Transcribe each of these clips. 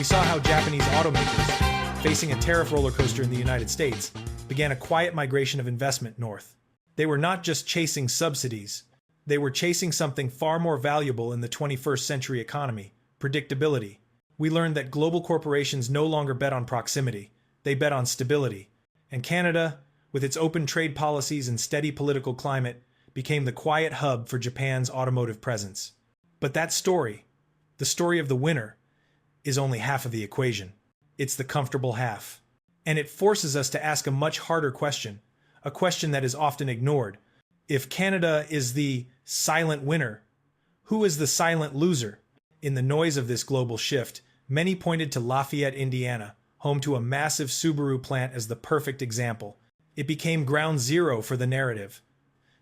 We saw how Japanese automakers, facing a tariff roller coaster in the United States, began a quiet migration of investment north. They were not just chasing subsidies, they were chasing something far more valuable in the 21st century economy: predictability. We learned that global corporations no longer bet on proximity, they bet on stability. And Canada, with its open trade policies and steady political climate, became the quiet hub for Japan's automotive presence. But that story, the story of the winner, is only half of the equation. It's the comfortable half. And it forces us to ask a much harder question, a question that is often ignored. If Canada is the silent winner, who is the silent loser? In the noise of this global shift, many pointed to Lafayette, Indiana, home to a massive Subaru plant, as the perfect example. It became ground zero for the narrative,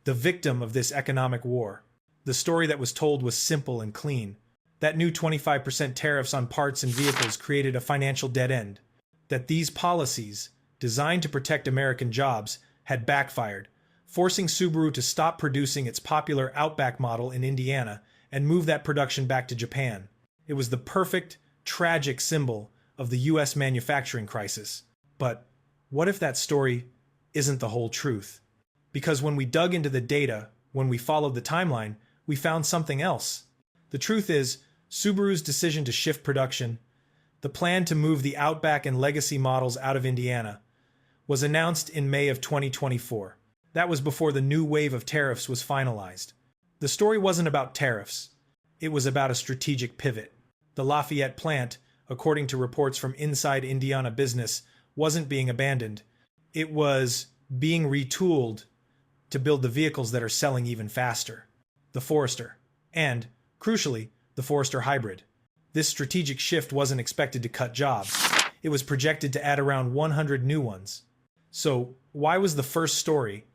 the victim of this economic war. The story that was told was simple and clean. That new 25% tariffs on parts and vehicles created a financial dead end. That these policies, designed to protect American jobs, had backfired, forcing Subaru to stop producing its popular Outback model in Indiana and move that production back to Japan. It was the perfect, tragic symbol of the US manufacturing crisis. But what if that story isn't the whole truth? Because when we dug into the data, when we followed the timeline, we found something else. The truth is, Subaru's decision to shift production, the plan to move the Outback and Legacy models out of Indiana, was announced in May of 2024. That was before the new wave of tariffs was finalized. The story wasn't about tariffs. It was about a strategic pivot. The Lafayette plant, according to reports from Inside Indiana Business, wasn't being abandoned. It was being retooled to build the vehicles that are selling even faster. The Forester. And, crucially, the Forester Hybrid. This strategic shift wasn't expected to cut jobs. It was projected to add around 100 new ones. So, why was the first story,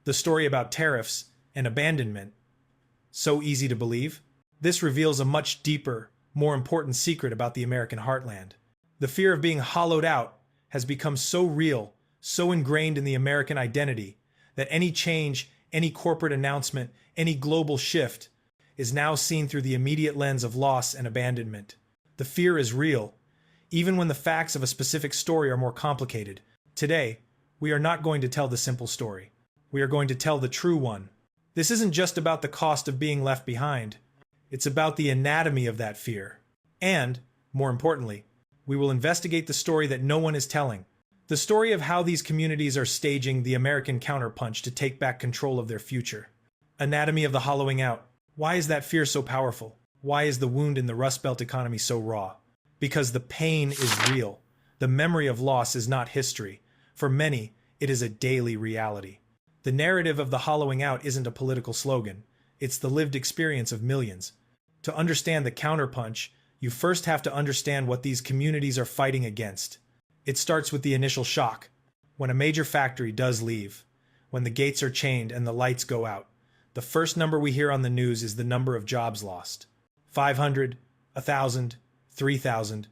the story about tariffs and abandonment, so easy to believe? This reveals a much deeper, more important secret about the American heartland. The fear of being hollowed out has become so real, so ingrained in the American identity, that any change, any corporate announcement, any global shift is now seen through the immediate lens of loss and abandonment. The fear is real, even when the facts of a specific story are more complicated. Today, we are not going to tell the simple story. We are going to tell the true one. This isn't just about the cost of being left behind. It's about the anatomy of that fear. And, more importantly, we will investigate the story that no one is telling. The story of how these communities are staging the American counterpunch to take back control of their future. Anatomy of the hollowing out. Why is that fear so powerful? Why is the wound in the Rust Belt economy so raw? Because the pain is real. The memory of loss is not history. For many, it is a daily reality. The narrative of the hollowing out isn't a political slogan. It's the lived experience of millions. To understand the counterpunch, you first have to understand what these communities are fighting against. It starts with the initial shock. When a major factory does leave, when the gates are chained and the lights go out, the first number we hear on the news is the number of jobs lost. 500, 1,000, 3,000.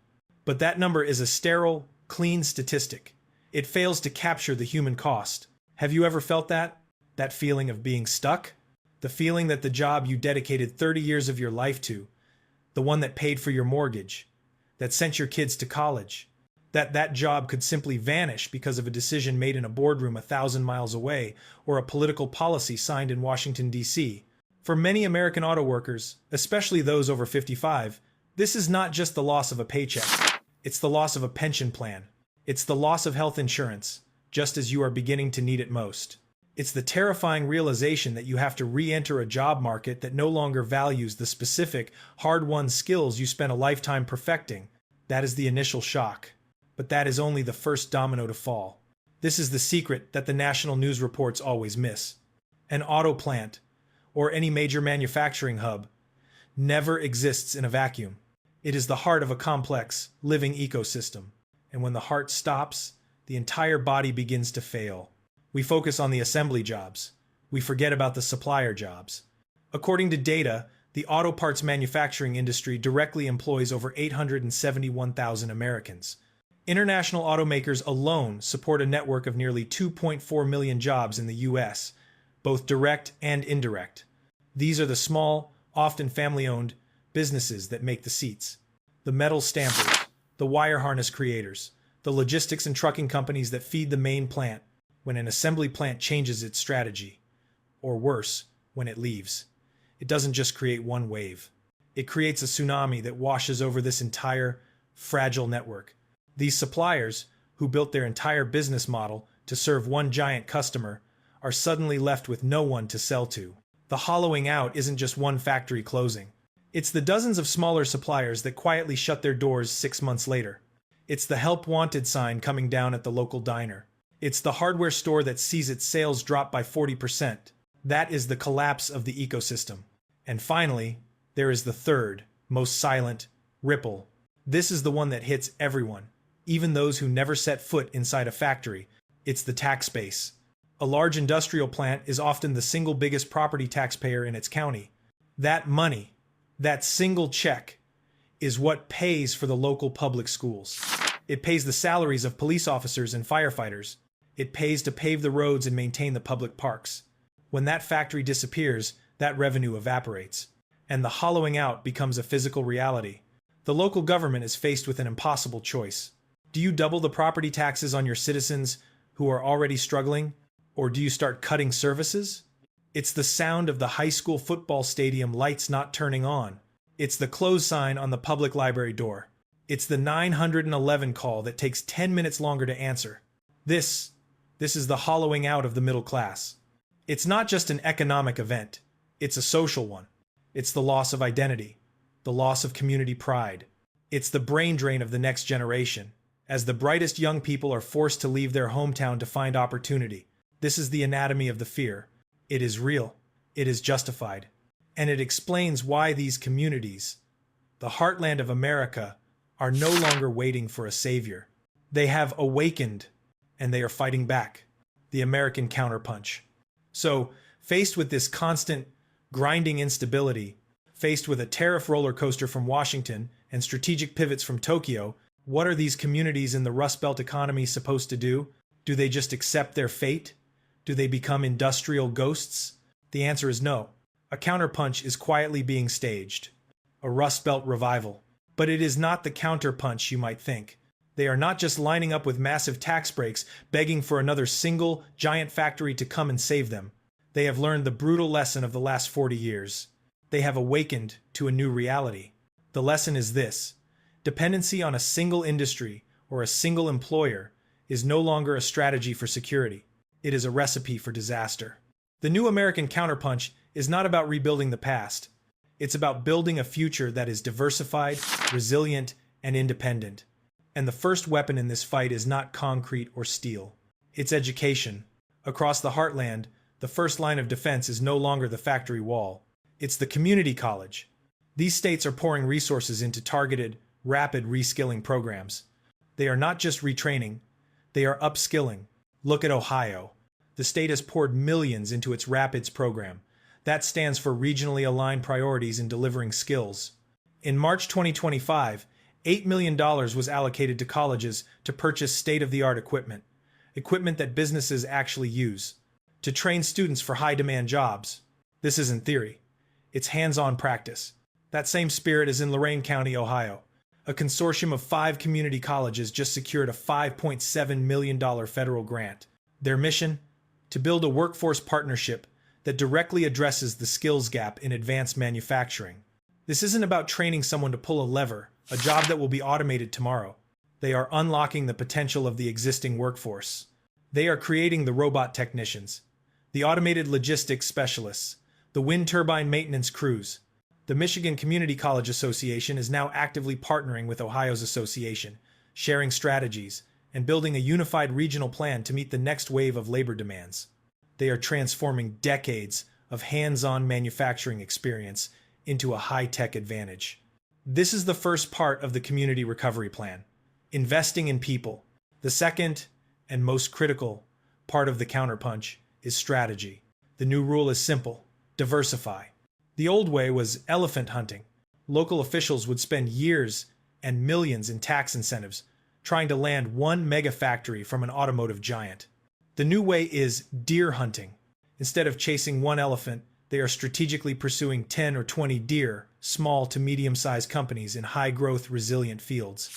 But that number is a sterile, clean statistic. It fails to capture the human cost. Have you ever felt that? That feeling of being stuck? The feeling that the job you dedicated 30 years of your life to, the one that paid for your mortgage, that sent your kids to college, that job could simply vanish because of a decision made in a boardroom 1,000 miles away or a political policy signed in Washington, D.C. For many American auto workers, especially those over 55, this is not just the loss of a paycheck. It's the loss of a pension plan. It's the loss of health insurance, just as you are beginning to need it most. It's the terrifying realization that you have to re-enter a job market that no longer values the specific, hard-won skills you spent a lifetime perfecting. That is the initial shock. But that is only the first domino to fall. This is the secret that the national news reports always miss. An auto plant, or any major manufacturing hub, never exists in a vacuum. It is the heart of a complex, living ecosystem. And when the heart stops, the entire body begins to fail. We focus on the assembly jobs. We forget about the supplier jobs. According to data, the auto parts manufacturing industry directly employs over 871,000 Americans. International automakers alone support a network of nearly 2.4 million jobs in the U.S., both direct and indirect. These are the small, often family-owned, businesses that make the seats. The metal stampers, the wire harness creators, the logistics and trucking companies that feed the main plant when an assembly plant changes its strategy, or worse, when it leaves. It doesn't just create one wave. It creates a tsunami that washes over this entire fragile network. These suppliers, who built their entire business model to serve one giant customer, are suddenly left with no one to sell to. The hollowing out isn't just one factory closing. It's the dozens of smaller suppliers that quietly shut their doors 6 months later. It's the help wanted sign coming down at the local diner. It's the hardware store that sees its sales drop by 40%. That is the collapse of the ecosystem. And finally, there is the third, most silent, ripple. This is the one that hits everyone, even those who never set foot inside a factory. It's the tax base. A large industrial plant is often the single biggest property taxpayer in its county. That money, that single check, is what pays for the local public schools. It pays the salaries of police officers and firefighters. It pays to pave the roads and maintain the public parks. When that factory disappears, that revenue evaporates, and the hollowing out becomes a physical reality. The local government is faced with an impossible choice. Do you double the property taxes on your citizens who are already struggling, or do you start cutting services? It's the sound of the high school football stadium lights not turning on. It's the close sign on the public library door. It's the 911 call that takes 10 minutes longer to answer. This is the hollowing out of the middle class. It's not just an economic event. It's a social one. It's the loss of identity, the loss of community pride. It's the brain drain of the next generation, as the brightest young people are forced to leave their hometown to find opportunity. This is the anatomy of the fear. It is real. It is justified. And it explains why these communities, the heartland of America, are no longer waiting for a savior. They have awakened, and they are fighting back. The American counterpunch. So, faced with this constant, grinding instability, faced with a tariff roller coaster from Washington and strategic pivots from Tokyo, what are these communities in the Rust Belt economy supposed to do? Do they just accept their fate? Do they become industrial ghosts? The answer is no. A counterpunch is quietly being staged. A Rust Belt revival. But it is not the counterpunch you might think. They are not just lining up with massive tax breaks, begging for another single, giant factory to come and save them. They have learned the brutal lesson of the last 40 years. They have awakened to a new reality. The lesson is this: dependency on a single industry or a single employer is no longer a strategy for security. It is a recipe for disaster. The new American counterpunch is not about rebuilding the past. It's about building a future that is diversified, resilient, and independent. And the first weapon in this fight is not concrete or steel. It's education. Across the heartland, the first line of defense is no longer the factory wall. It's the community college. These states are pouring resources into targeted, rapid reskilling programs. They are not just retraining, they are upskilling. Look at Ohio. The state has poured millions into its RAPIDS program. That stands for Regionally Aligned Priorities in Delivering Skills. In March 2025, $8 million was allocated to colleges to purchase state-of-the-art equipment that businesses actually use, to train students for high-demand jobs. This isn't theory. It's hands-on practice. That same spirit is in Lorain County, Ohio. A consortium of 5 community colleges just secured a $5.7 million federal grant. Their mission? To build a workforce partnership that directly addresses the skills gap in advanced manufacturing. This isn't about training someone to pull a lever, a job that will be automated tomorrow. They are unlocking the potential of the existing workforce. They are creating the robot technicians, the automated logistics specialists, the wind turbine maintenance crews. The Michigan Community College Association is now actively partnering with Ohio's association, sharing strategies, and building a unified regional plan to meet the next wave of labor demands. They are transforming decades of hands-on manufacturing experience into a high-tech advantage. This is the first part of the community recovery plan, investing in people. The second, and most critical, part of the counterpunch is strategy. The new rule is simple: diversify. The old way was elephant hunting. Local officials would spend years and millions in tax incentives trying to land one mega factory from an automotive giant. The new way is deer hunting. Instead of chasing one elephant, they are strategically pursuing 10 or 20 deer, small to medium-sized companies in high-growth, resilient fields.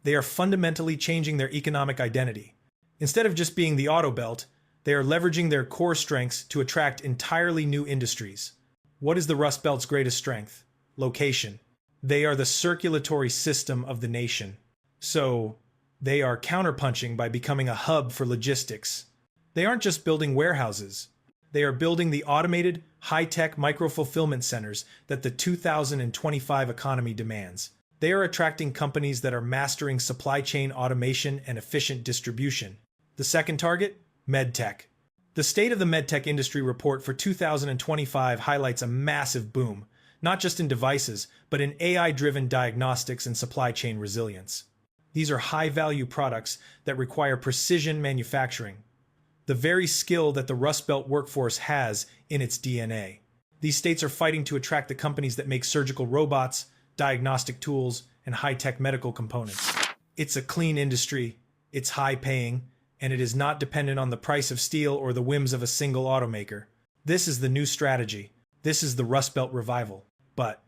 They are fundamentally changing their economic identity. Instead of just being the auto belt, they are leveraging their core strengths to attract entirely new industries. What is the Rust Belt's greatest strength? Location. They are the circulatory system of the nation. So, they are counterpunching by becoming a hub for logistics. They aren't just building warehouses. They are building the automated, high-tech micro-fulfillment centers that the 2025 economy demands. They are attracting companies that are mastering supply chain automation and efficient distribution. The second target? MedTech. The State of the MedTech Industry report for 2025 highlights a massive boom, not just in devices, but in AI-driven diagnostics and supply chain resilience. These are high-value products that require precision manufacturing, the very skill that the Rust Belt workforce has in its DNA. These states are fighting to attract the companies that make surgical robots, diagnostic tools, and high-tech medical components. It's a clean industry, it's high-paying, and it is not dependent on the price of steel or the whims of a single automaker. This is the new strategy. This is the Rust Belt revival. But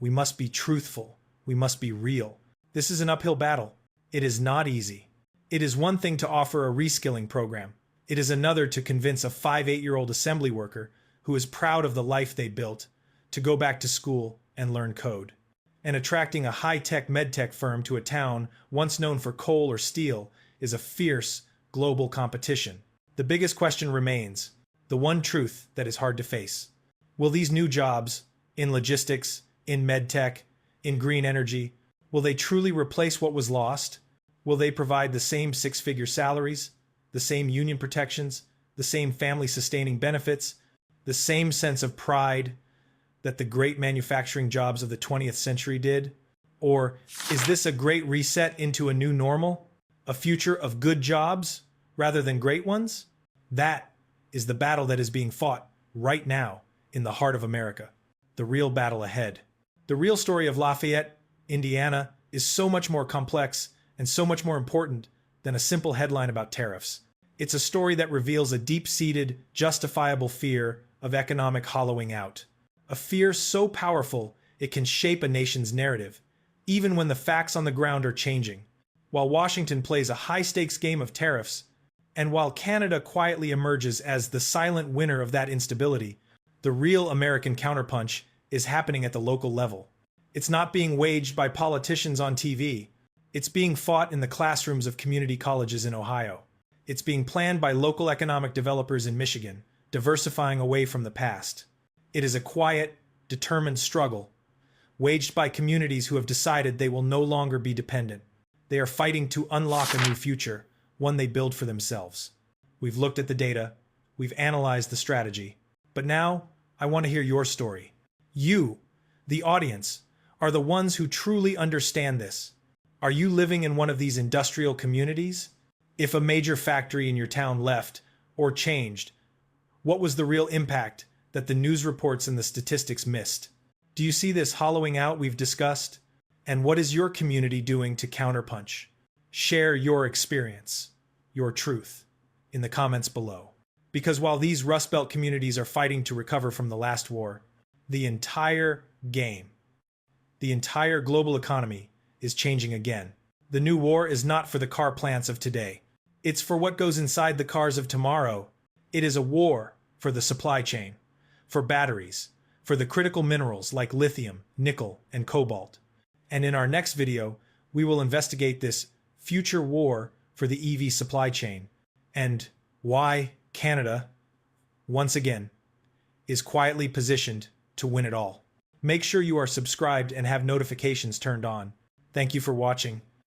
we must be truthful. We must be real. This is an uphill battle. It is not easy. It is one thing to offer a reskilling program. It is another to convince a 5-8-year-old assembly worker who is proud of the life they built to go back to school and learn code. And attracting a high-tech medtech firm to a town once known for coal or steel is a fierce global competition. The biggest question remains, the one truth that is hard to face. Will these new jobs, in logistics, in medtech, in green energy, will they truly replace what was lost? Will they provide the same 6-figure salaries, the same union protections, the same family-sustaining benefits, the same sense of pride that the great manufacturing jobs of the 20th century did? Or is this a great reset into a new normal? A future of good jobs rather than great ones? That is the battle that is being fought right now in the heart of America. The real battle ahead. The real story of Lafayette, Indiana, is so much more complex and so much more important than a simple headline about tariffs. It's a story that reveals a deep-seated, justifiable fear of economic hollowing out. A fear so powerful it can shape a nation's narrative, even when the facts on the ground are changing. While Washington plays a high-stakes game of tariffs, and while Canada quietly emerges as the silent winner of that instability, the real American counterpunch is happening at the local level. It's not being waged by politicians on TV. It's being fought in the classrooms of community colleges in Ohio. It's being planned by local economic developers in Michigan, diversifying away from the past. It is a quiet, determined struggle, waged by communities who have decided they will no longer be dependent. They are fighting to unlock a new future, one they build for themselves. We've looked at the data, we've analyzed the strategy, but now I want to hear your story. You, the audience, are the ones who truly understand this. Are you living in one of these industrial communities? If a major factory in your town left or changed, what was the real impact that the news reports and the statistics missed? Do you see this hollowing out we've discussed? And what is your community doing to counterpunch? Share your experience, your truth, in the comments below. Because while these Rust Belt communities are fighting to recover from the last war, the entire game, the entire global economy is changing again. The new war is not for the car plants of today. It's for what goes inside the cars of tomorrow. It is a war for the supply chain, for batteries, for the critical minerals like lithium, nickel, and cobalt. And in our next video, we will investigate this future war for the EV supply chain and why Canada, once again, is quietly positioned to win it all. Make sure you are subscribed and have notifications turned on. Thank you for watching,